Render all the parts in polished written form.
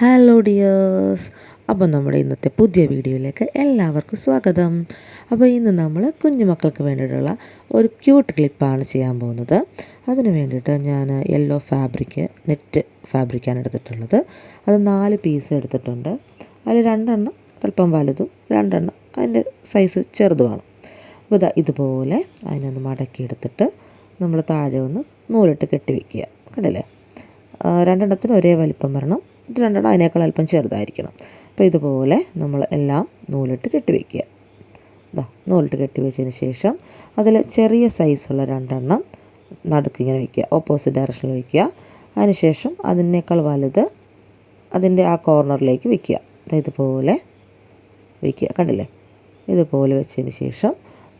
Hello dears, അപ്പോൾ നമ്മുടെ ഇന്നത്തെ പുതിയ വീഡിയോയിലേക്ക് എല്ലാവർക്കും സ്വാഗതം. അപ്പോൾ ഇന്ന് നമ്മൾ കുഞ്ഞുമക്കൾക്ക് വേണ്ടിയിട്ടുള്ള ഒരു ക്യൂട്ട് ക്ലിപ്പാണ് ചെയ്യാൻ പോകുന്നത്. അതിന് വേണ്ടിയിട്ട് ഞാൻ യെല്ലോ നെറ്റ് ഫാബ്രിക്കാണ് എടുത്തിട്ടുള്ളത്. അത് 4 പീസ് എടുത്തിട്ടുണ്ട്. അതിൽ 2 എണ്ണം അല്പം വലുതും 2 എണ്ണം അതിൻ്റെ സൈസ് ചെറുതുമാണ്. അപ്പോൾ ഇതുപോലെ അതിനൊന്ന് മടക്കിയെടുത്തിട്ട് നമ്മൾ താഴെ ഒന്ന് നൂലിട്ട് കെട്ടി വയ്ക്കുക. കണ്ടില്ലേ, 2 എണ്ണത്തിന് ഒരേ വലിപ്പം വരണം, 2 എണ്ണം അതിനേക്കാൾ അല്പം ചെറുതായിരിക്കണം. അപ്പോൾ ഇതുപോലെ നമ്മൾ എല്ലാം നൂലിട്ട് കെട്ടി വയ്ക്കുക. നൂലിട്ട് കെട്ടി വെച്ചതിന് ശേഷം അതിൽ ചെറിയ സൈസുള്ള 2 എണ്ണം നടുക്കിങ്ങനെ വയ്ക്കുക, ഓപ്പോസിറ്റ് ഡയറക്ഷനിൽ വയ്ക്കുക. അതിനുശേഷം അതിനേക്കാൾ വലുത് അതിൻ്റെ ആ കോർണറിലേക്ക് വയ്ക്കുക. ഇതുപോലെ വയ്ക്കുക. കണ്ടില്ലേ, ഇതുപോലെ വെച്ചതിന് ശേഷം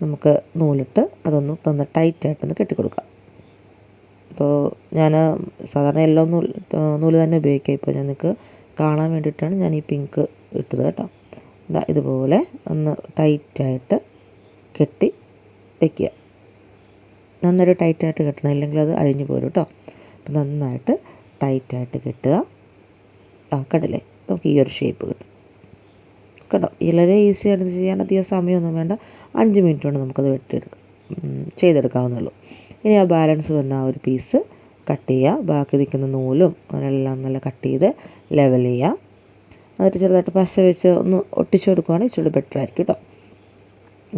നമുക്ക് നൂലിട്ട് അതൊന്ന് ടൈറ്റായിട്ടൊന്ന് കെട്ടിക്കൊടുക്കാം. ഇപ്പോൾ ഞാൻ സാധാരണ യെല്ലോ നൂല് തന്നെ ഉപയോഗിക്കുക. ഇപ്പോൾ ഞങ്ങൾക്ക് കാണാൻ വേണ്ടിയിട്ടാണ് ഞാൻ ഈ പിങ്ക് ഇട്ടത് കേട്ടോ. ഇതുപോലെ ഒന്ന് ടൈറ്റായിട്ട് കെട്ടി വയ്ക്കുക. നന്നായിട്ട് ടൈറ്റായിട്ട് കെട്ടണം, ഇല്ലെങ്കിൽ അത് അഴിഞ്ഞു പോരും കേട്ടോ. അപ്പോൾ നന്നായിട്ട് ടൈറ്റായിട്ട് കെട്ടുക. കണ്ടില്ലേ, നമുക്ക് ഈ ഒരു ഷേപ്പ് കിട്ടും കേട്ടോ. വളരെ ഈസിയായിട്ട് ചെയ്യാൻ അധികം സമയമൊന്നും വേണ്ട. 5 മിനിറ്റ് കൊണ്ട് നമുക്കത് ചെയ്തെടുക്കാവുന്നുള്ളൂ. ഇനി ആ ബാലൻസ് വന്ന ആ ഒരു പീസ് കട്ട് ചെയ്യുക. ബാക്കി നിൽക്കുന്ന നൂലും അതിനെല്ലാം നല്ല കട്ട് ചെയ്ത് ലെവൽ ചെയ്യുക. എന്നിട്ട് ചെറുതായിട്ട് പശ വെച്ച് ഒന്ന് ഒട്ടിച്ചു കൊടുക്കുകയാണെങ്കിൽ ഇച്ചിരി ബെറ്റർ ആയിരിക്കും കേട്ടോ.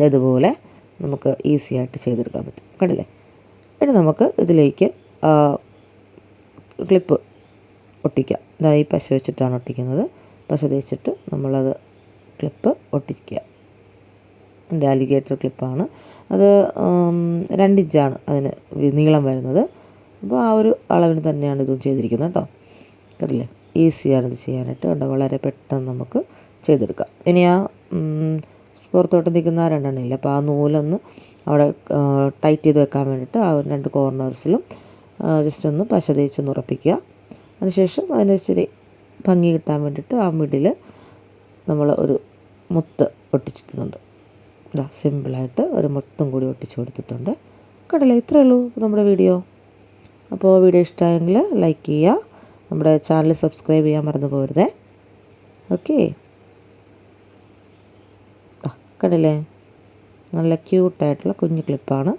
ഇതുപോലെ നമുക്ക് ഈസി ആയിട്ട് ചെയ്തെടുക്കാൻ പറ്റും. കണ്ടില്ലേ, ഇനി നമുക്ക് ഇതിലേക്ക് ക്ലിപ്പ് ഒട്ടിക്കാം. ഈ പശ വെച്ചിട്ടാണ് ഒട്ടിക്കുന്നത്. പശ തേച്ചിട്ട് നമ്മളത് ക്ലിപ്പ് ഒട്ടിക്കുക. അലിഗേറ്റർ ക്ലിപ്പാണ് അത്. 2 ഇഞ്ചാണ് അതിന് നീളം വരുന്നത്. അപ്പോൾ ആ ഒരു അളവിന് തന്നെയാണ് ഇതും ചെയ്തിരിക്കുന്നത് കേട്ടോ. കണ്ടില്ലേ, ഈസിയാണിത് ചെയ്യാനായിട്ട്. വളരെ പെട്ടെന്ന് നമുക്ക് ചെയ്തെടുക്കാം. ഇനി ആ പുറത്തോട്ട് നിൽക്കുന്ന ആ 2 എണ്ണം ഇല്ല, അപ്പോൾ ആ നൂലൊന്ന് അവിടെ ടൈറ്റ് ചെയ്ത് വെക്കാൻ വേണ്ടിയിട്ട് ആ 2 കോർണേഴ്സിലും ജസ്റ്റ് ഒന്ന് പശ തേച്ചൊന്ന് ഉറപ്പിക്കുക. അതിനുശേഷം അതിനൊരിച്ചിരി ഭംഗി കിട്ടാൻ വേണ്ടിയിട്ട് ആ മിഡിൽ നമ്മൾ ഒരു മുത്ത് ഒട്ടിച്ചിരിക്കുന്നുണ്ട്. സിമ്പിളായിട്ട് ഒരു മുത്തും കൂടി ഒട്ടിച്ച് കൊടുത്തിട്ടുണ്ട്. കണ്ടില്ലേ, ഇത്രയേ ഉള്ളൂ നമ്മുടെ വീഡിയോ. അപ്പോൾ വീഡിയോ ഇഷ്ടമായെങ്കിൽ ലൈക്ക് ചെയ്യുക, നമ്മുടെ ചാനൽ സബ്സ്ക്രൈബ് ചെയ്യാൻ മറന്നു പോകരുതേ. ഓക്കെ, കണ്ടില്ലേ, നല്ല ക്യൂട്ടായിട്ടുള്ള കുഞ്ഞു ക്ലിപ്പാണ്.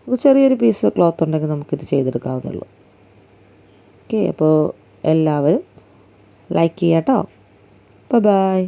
അപ്പോൾ ചെറിയൊരു പീസ് ക്ലോത്ത് ഉണ്ടെങ്കിൽ നമുക്കിത് ചെയ്തെടുക്കാവുന്നുള്ളൂ. ഓക്കെ, അപ്പോൾ എല്ലാവരും ലൈക്ക് ചെയ്യാം കേട്ടോ. ബൈ.